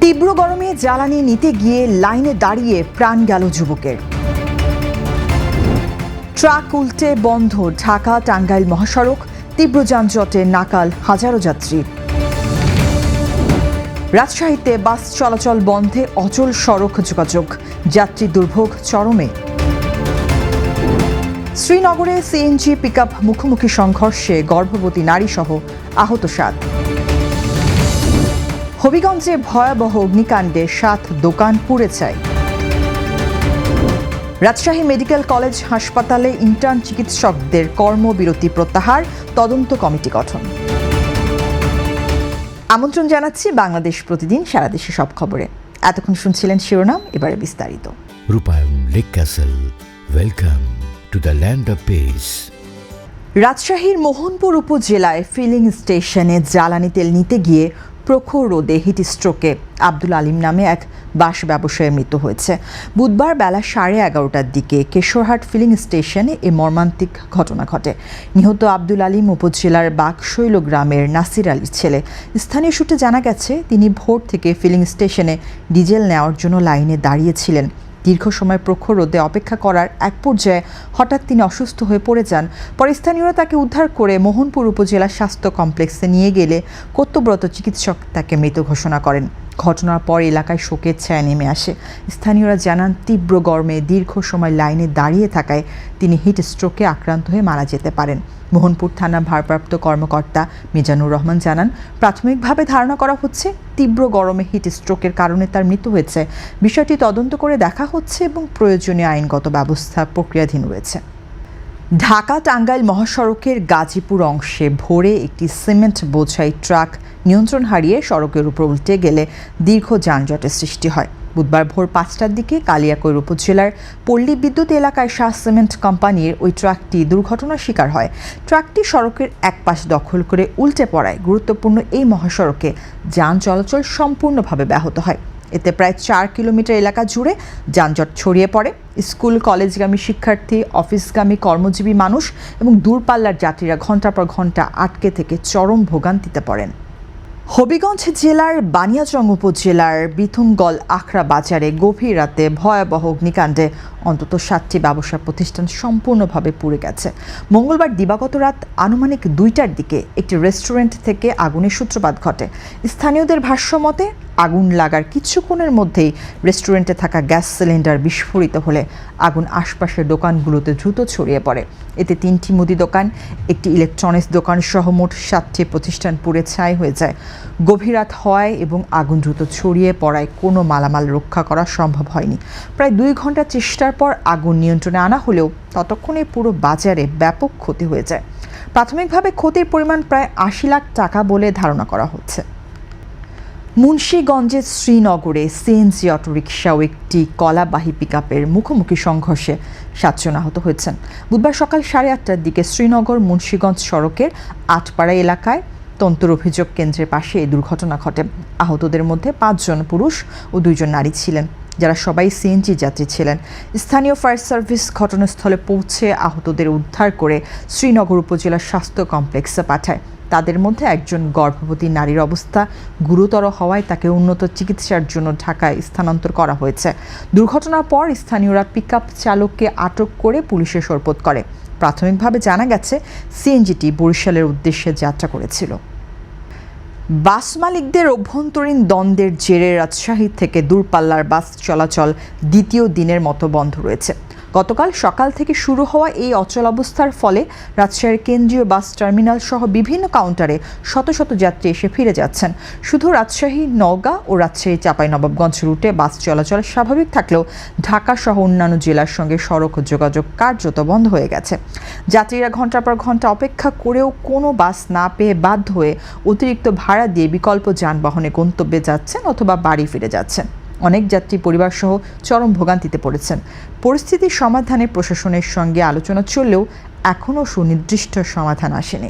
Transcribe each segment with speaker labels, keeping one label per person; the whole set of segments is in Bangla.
Speaker 1: তীব্র গরমে জ্বালানি নিতে গিয়ে লাইনে দাঁড়িয়ে প্রাণ গেল যুবকের। ট্রাক উল্টে বন্ধ ঢাকা টাঙ্গাইল মহাসড়ক, তীব্র যানজটে নাকাল হাজারো যাত্রী। রাজশাহীতে বাস চলাচল বন্ধে অচল সড়ক যোগাযোগ, যাত্রী দুর্ভোগ চরমে। শ্রীনগরে সিএনজি পিকআপ মুখোমুখি সংঘর্ষে গর্ভবতী নারীসহ আহত 7। হবিগঞ্জে ভয়াবহ অগ্নিকাণ্ডে 7 দোকান পুড়ে ছাই। রাজশাহী মেডিকেল কলেজ হাসপাতালে ইন্টার্ন চিকিৎসকদের কর্মবিরতি প্রত্যাহার, তদন্ত কমিটি গঠন। আমন্ত্রণ জানাচ্ছি বাংলাদেশ প্রতিদিন সারা দেশে সব খবরে। এতক্ষণ শুনছিলেন শিরোনাম, এবারে বিস্তারিত।
Speaker 2: রূপায়ণ lake castle, welcome to the land of piece.
Speaker 1: রাজশাহীর মোহনপুর উপজেলায় ফিলিং স্টেশনে জ্বালানি তেল নিতে গিয়ে প্রখর রোদে হিট স্ট্রোকে আব্দুল আলিম নামে এক বাস ব্যবসায়ীর মৃত্যু হয়েছে। বুধবার বেলা 11:30টার দিকে কেশরহাট ফিলিং স্টেশনে এ মর্মান্তিক ঘটনা ঘটে। নিহত আব্দুল আলিম উপজেলার বাকশৈল গ্রামের নাসির আলীর ছেলে। স্থানীয় সূত্রে জানা গেছে, তিনি ভোর থেকে ফিলিং স্টেশনে ডিজেল নেওয়ার জন্য লাইনে দাঁড়িয়েছিলেন। দীর্ঘ সময় প্রখর রোদে অপেক্ষা করার এক পর্যায়ে হঠাৎ তিনি অসুস্থ হয়ে পড়ে যান। পরে স্থানীয়রা তাকে উদ্ধার করে মোহনপুর উপজেলা স্বাস্থ্য কমপ্লেক্সে নিয়ে গেলে কর্তব্যরত চিকিৎসক তাকে মৃত ঘোষণা করেন। ঘটনার পর এলাকায় শোকের ছায়া নেমে আসে। স্থানীয়রা জানান, তীব্র গরমে দীর্ঘ সময় লাইনে দাঁড়িয়ে থাকায় তিনি হিট স্ট্রোকে আক্রান্ত হয়ে মারা যেতে পারেন। মোহনপুর থানা ভারপ্রাপ্ত কর্মকর্তা মিজানুর রহমান জানান, প্রাথমিকভাবে ধারণা করা হচ্ছে তীব্র গরমে হিট স্ট্রোকের কারণে তার মৃত্যু হয়েছে। বিষয়টি তদন্ত করে দেখা হচ্ছে এবং প্রয়োজনীয় আইনগত ব্যবস্থা প্রক্রিয়াধীন রয়েছে। ঢাকা টাঙ্গাইল মহাসড়কের গাজীপুর অংশে ভোরে একটি সিমেন্ট বোঝাই ট্রাক নিয়ন্ত্রণ হারিয়ে সড়কের উপর উল্টে গেলে দীর্ঘ যানজটের সৃষ্টি হয়। বুধবার ভোর 5টার দিকে কালিয়াকৈর উপজেলার পল্লী বিদ্যুৎ এলাকায় শাহ সিমেন্ট কোম্পানির ওই ট্রাকটি দুর্ঘটনার শিকার হয়। ট্রাকটি সড়কের এক পাশ দখল করে উল্টে পড়ায় গুরুত্বপূর্ণ এই মহাসড়কে যান চলাচল সম্পূর্ণভাবে ব্যাহত হয়। এতে প্রায় 4 কিলোমিটার এলাকা জুড়ে যানজট ছড়িয়ে পড়ে। স্কুল কলেজগামী শিক্ষার্থী, অফিসগামী কর্মজীবী মানুষ এবং দূরপাল্লার যাত্রীরা ঘণ্টার পর ঘণ্টা আটকে থেকে চরম ভোগান্তিতে পড়েন। হবিগঞ্জ জেলার বানিয়াচং উপজেলার বিথুনগল আখড়া বাজারে গভীর রাতে ভয়াবহ অগ্নিকাণ্ডে অন্তত 7টি ব্যবসা প্রতিষ্ঠান সম্পূর্ণভাবে পুড়ে গেছে। মঙ্গলবার দিবাগত রাত আনুমানিক 2টার দিকে একটি রেস্টুরেন্ট থেকে আগুনের সূত্রপাত ঘটে। স্থানীয়দের ভাষ্যমতে আগুন লাগার কিছুক্ষণের মধ্যেই রেস্টুরেন্টে থাকা গ্যাস সিলিন্ডার বিস্ফোরিত হলে আগুন আশপাশের দোকানগুলোতে দ্রুত ছড়িয়ে পড়ে। এতে 3টি মুদি দোকান, একটি ইলেকট্রনিক্স দোকান সহ মোট 7টি প্রতিষ্ঠান পুড়ে ছাই হয়ে যায়। গভীর রাত হওয়ায় এবং আগুন দ্রুত ছড়িয়ে পড়ায় কোনো মালামাল রক্ষা করা সম্ভব হয়নি। প্রায় 2 ঘন্টা চেষ্টার পর আগুন নিয়ন্ত্রণে আনা হলেও ততক্ষণে পুরো বাজারে ব্যাপক ক্ষতি হয়ে যায়। প্রাথমিকভাবে ক্ষতির পরিমাণ প্রায় 80 লাখ টাকা বলে ধারণা করা হচ্ছে। মুন্সিগঞ্জের শ্রীনগরে সিএনজি অটোরিকশা ও একটি কলাবাহী পিকআপের মুখোমুখি সংঘর্ষে 7 জন আহত হয়েছেন। বুধবার সকাল 8:30টার দিকে শ্রীনগর মুন্সিগঞ্জ সড়কের আটপাড়া এলাকায় তন্তর অভিযোগ কেন্দ্রের পাশে এই দুর্ঘটনা ঘটে। আহতদের মধ্যে 5 জন পুরুষ ও 2 জন নারী ছিলেন, যারা সবাই সিএনজি যাত্রী ছিলেন। স্থানীয় ফায়ার সার্ভিস ঘটনাস্থলে পৌঁছে আহতদের উদ্ধার করে শ্রীনগর উপজেলা স্বাস্থ্য কমপ্লেক্সে পাঠায়। তাদের মধ্যে একজন গর্ভবতী নারীর অবস্থা গুরুতর হওয়ায় তাকে উন্নত চিকিৎসার জন্য ঢাকায় স্থানান্তর করা হয়েছে। দুর্ঘটনার পর স্থানীয়রা পিকআপ চালককে আটক করে পুলিশে সোপর্দ করে। প্রাথমিকভাবে জানা গেছে, সিএনজিটি বরিশালের উদ্দেশ্যে যাত্রা করেছিল। বাস মালিকদের অভ্যন্তরীণ দ্বন্দ্বের জেরে রাজশাহী থেকে দূরপাল্লার বাস চলাচল দ্বিতীয় দিনের মতো বন্ধ রয়েছে। গতকাল সকাল থেকে শুরু হওয়া এই অচল অবস্থার ফলে রাজশাহীর কেন্দ্রীয় বাস টার্মিনাল সহ বিভিন্ন কাউন্টারে শত শত যাত্রী এসে ফিরে যাচ্ছেন। শুধু রাজশাহী, নওগাঁ ও রাজশাহী চাঁপাইনবাবগঞ্জ রুটে বাস চলাচল স্বাভাবিক থাকলেও ঢাকা সহ অন্যান্য জেলার সঙ্গে সড়ক যোগাযোগ কার্যত বন্ধ হয়ে গেছে। যাত্রীরা ঘণ্টার পর ঘণ্টা অপেক্ষা করেও কোনো বাস না পেয়ে বাধ্য হয়ে অতিরিক্ত ভাড়া দিয়ে বিকল্প যানবাহনে গন্তব্যে যাচ্ছেন অথবা বাড়ি ফিরে যাচ্ছেন। অনেক যাত্রী পরিবারসহ চরম ভোগান্তিতে পড়েছেন। পরিস্থিতির সমাধানে প্রশাসনের সঙ্গে আলোচনা চললেও এখনও সুনির্দিষ্ট সমাধান আসেনি।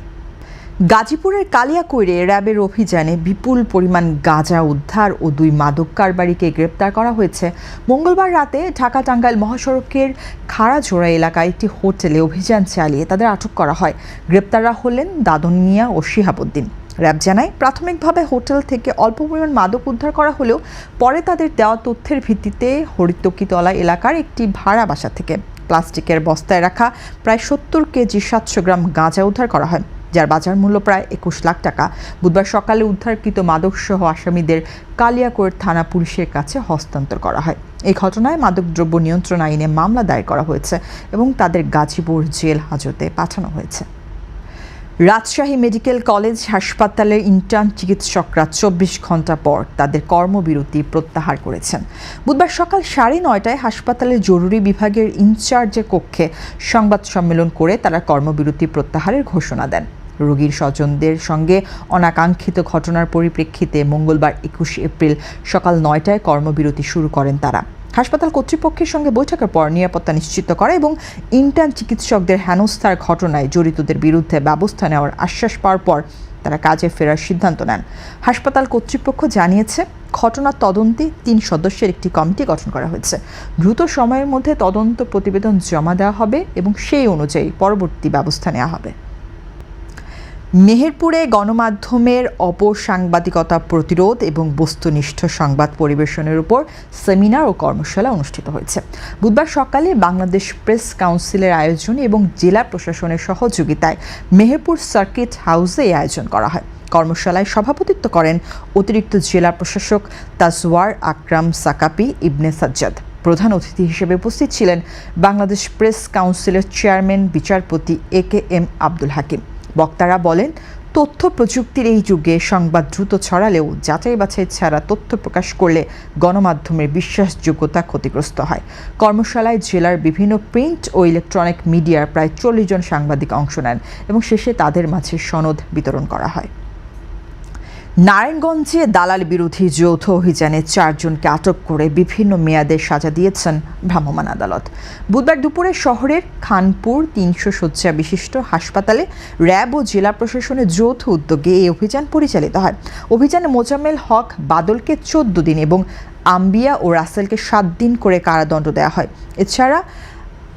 Speaker 1: গাজীপুরের কালিয়াকৈরে র্যাবের অভিযানে বিপুল পরিমাণ গাঁজা উদ্ধার ও 2 মাদক কারবারিকে গ্রেপ্তার করা হয়েছে। মঙ্গলবার রাতে ঢাকা টাঙ্গাইল মহাসড়কের খাড়াঝোড়া এলাকায় একটি হোটেলে অভিযান চালিয়ে তাদের আটক করা হয়। গ্রেপ্তাররা হলেন দাদন মিয়া ও শিহাবুদ্দিন। র্যাব জানায় প্রাথমিকভাবে হোটেল থেকে অল্প পরিমাণ মাদক উদ্ধার করা হলেও পরে তাদের দেওয়া তথ্যের ভিত্তিতে হরিতকিতলা এলাকার একটি ভাড়া বাসা থেকে প্লাস্টিকের বস্তায় রাখা প্রায় 70 কেজি 700 গ্রাম গাঁজা উদ্ধার করা হয়, যার বাজার মূল্য প্রায় 21 লাখ টাকা। বুধবার সকালে উদ্ধারকৃত মাদকসহ আসামিদের কালিয়াকৈর থানা পুলিশের কাছে হস্তান্তর করা হয়। এই ঘটনায় মাদকদ্রব্য নিয়ন্ত্রণ আইনে মামলা দায়ের করা হয়েছে এবং তাদের গাজীপুর জেল হাজতে পাঠানো হয়েছে। রাজশাহী মেডিকেল কলেজ হাসপাতালের ইন্টার্ন চিকিৎসকরা 24 ঘন্টা পর তাদের কর্মবিরতি প্রত্যাহার করেছেন। বুধবার সকাল 9:30টায় হাসপাতালের জরুরি বিভাগের ইনচার্জের কক্ষে সংবাদ সম্মেলন করে তারা কর্মবিরতি প্রত্যাহারের ঘোষণা দেন। রোগীর স্বজনদের সঙ্গে অনাকাঙ্ক্ষিত ঘটনার পরিপ্রেক্ষিতে মঙ্গলবার 21 এপ্রিল সকাল 9টায় কর্মবিরতি শুরু করেন তারা। হাসপাতাল কর্তৃপক্ষের সঙ্গে বৈঠকের পর নিরাপত্তা নিশ্চিত করা এবং ইন্টার্ন চিকিৎসকদের হেনস্থার ঘটনায় জড়িতদের বিরুদ্ধে ব্যবস্থা নেওয়ার আশ্বাস পাওয়ার পর তারা কাজে ফেরার সিদ্ধান্ত নেন। হাসপাতাল কর্তৃপক্ষ জানিয়েছে ঘটনার তদন্তে 3 সদস্যের একটি কমিটি গঠন করা হয়েছে। দ্রুত সময়ের মধ্যে তদন্ত প্রতিবেদন জমা দেওয়া হবে এবং সেই অনুযায়ী পরবর্তী ব্যবস্থা নেওয়া হবে। মেহেরপুরে গণমাধ্যমের অপসাংবাদিকতা প্রতিরোধ এবং বস্তুনিষ্ঠ সংবাদ পরিবেশনের উপর সেমিনার ও কর্মশালা অনুষ্ঠিত হয়েছে। বুধবার সকালে বাংলাদেশ প্রেস কাউন্সিলের আয়োজনে এবং জেলা প্রশাসনের সহযোগিতায় মেহেরপুর সার্কিট হাউসে এই আয়োজন করা হয়। কর্মশালায় সভাপতিত্ব করেন অতিরিক্ত জেলা প্রশাসক তাজওয়ার আকরাম সাকাপি ইবনে সাজ্জাদ। প্রধান অতিথি হিসেবে উপস্থিত ছিলেন বাংলাদেশ প্রেস কাউন্সিলের চেয়ারম্যান বিচারপতি AKM আব্দুল হাকিম। বক্তারা বলেন, তথ্য প্রযুক্তির এই যুগে সংবাদ দ্রুত ছড়ালেও যাচাই বাছাই ছাড়া তথ্য প্রকাশ করলে গণমাধ্যমের বিশ্বাসযোগ্যতা ক্ষতিগ্রস্ত হয়। কর্মশালায় জেলার বিভিন্ন প্রিন্ট ও ইলেকট্রনিক মিডিয়ার প্রায় 40 জন সাংবাদিক অংশ নেন এবং শেষে তাদের মাঝে সনদ বিতরণ করা হয়। নারায়ণগঞ্জে দালাল বিরোধী যৌথ অভিযানে 4 জনকে আটক করে বিভিন্ন মেয়াদে সাজা দিয়েছেন ভ্রাম্যমাণ আদালত। বুধবার দুপুরে শহরের খানপুর 300 শয্যা বিশিষ্ট হাসপাতালে র্যাব ও জেলা প্রশাসনের যৌথ উদ্যোগে এই অভিযান পরিচালিত হয়। অভিযানে মোজাম্মেল হক বাদলকে 14 দিন এবং আম্বিয়া ও রাসেলকে 7 দিন করে কারাদণ্ড দেওয়া হয়। এছাড়া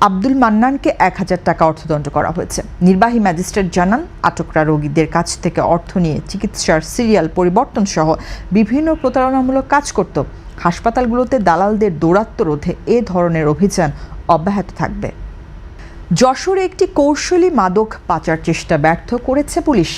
Speaker 1: আব্দুল মান্নানকে 1000 টাকা অর্থদণ্ড করা হয়েছে। নির্বাহী ম্যাজিস্ট্রেট জানান, আটকরা রোগীদের কাছ থেকে অর্থ নিয়ে চিকিৎসার সিরিয়াল পরিবর্তন সহ বিভিন্ন প্রতারণামূলক কাজ করত। হাসপাতালগুলোতে দালালদের দৌরাত্ম্য রোধে এ ধরনের অভিযান অব্যাহত থাকবে। যশোরে একটি কৌশলী মাদক পাচার চেষ্টা ব্যর্থ করেছে পুলিশ।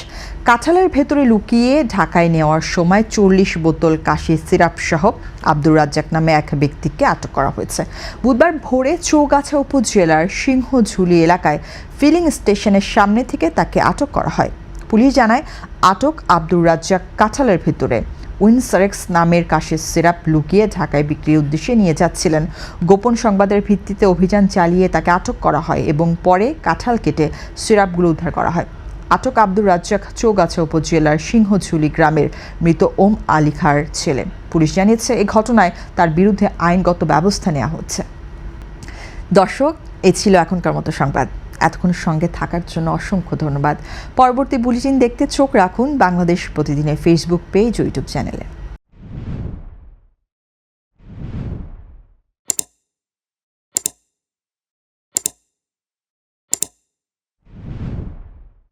Speaker 1: কাঁঠালের ভেতরে লুকিয়ে ঢাকায় নেওয়ার সময় 40 বোতল কাশি সিরাপ সহ আব্দুর রাজ্জাক নামে এক ব্যক্তিকে আটক করা হয়েছে। বুধবার ভোরে চৌগাছা উপজেলার সিংহঝুলি এলাকায় ফিলিং স্টেশনের সামনে থেকে তাকে আটক করা হয়। পুলিশ জানায়, আটক আব্দুর রাজ্জাক কাঁঠালের ভেতরে উইনসারেক্স নামের কাশির সিরাপ লুকিয়ে ঢাকায় বিক্রির উদ্দেশ্যে নিয়ে যাচ্ছিলেন। গোপন সংবাদের ভিত্তিতে অভিযান চালিয়ে তাকে আটক করা হয় এবং পরে কাঁঠাল কেটে সিরাপগুলো উদ্ধার করা হয়। আটক আব্দুর রাজ্জাক চৌগাছা উপজেলার সিংহঝুলি গ্রামের মৃত ওম আলী খাঁর ছেলে। পুলিশ জানিয়েছে, এই ঘটনায় তার বিরুদ্ধে আইনগত ব্যবস্থা নেওয়া হচ্ছে। দর্শক, এ ছিল এখনকার মতো সংবাদ। এতক্ষণ সঙ্গে থাকার জন্য অসংখ্য ধন্যবাদ। পরবর্তী বুলেটিন দেখতে চোখ রাখুন বাংলাদেশ প্রতিদিনের ফেসবুক পেজ ও ইউটিউব চ্যানেলে।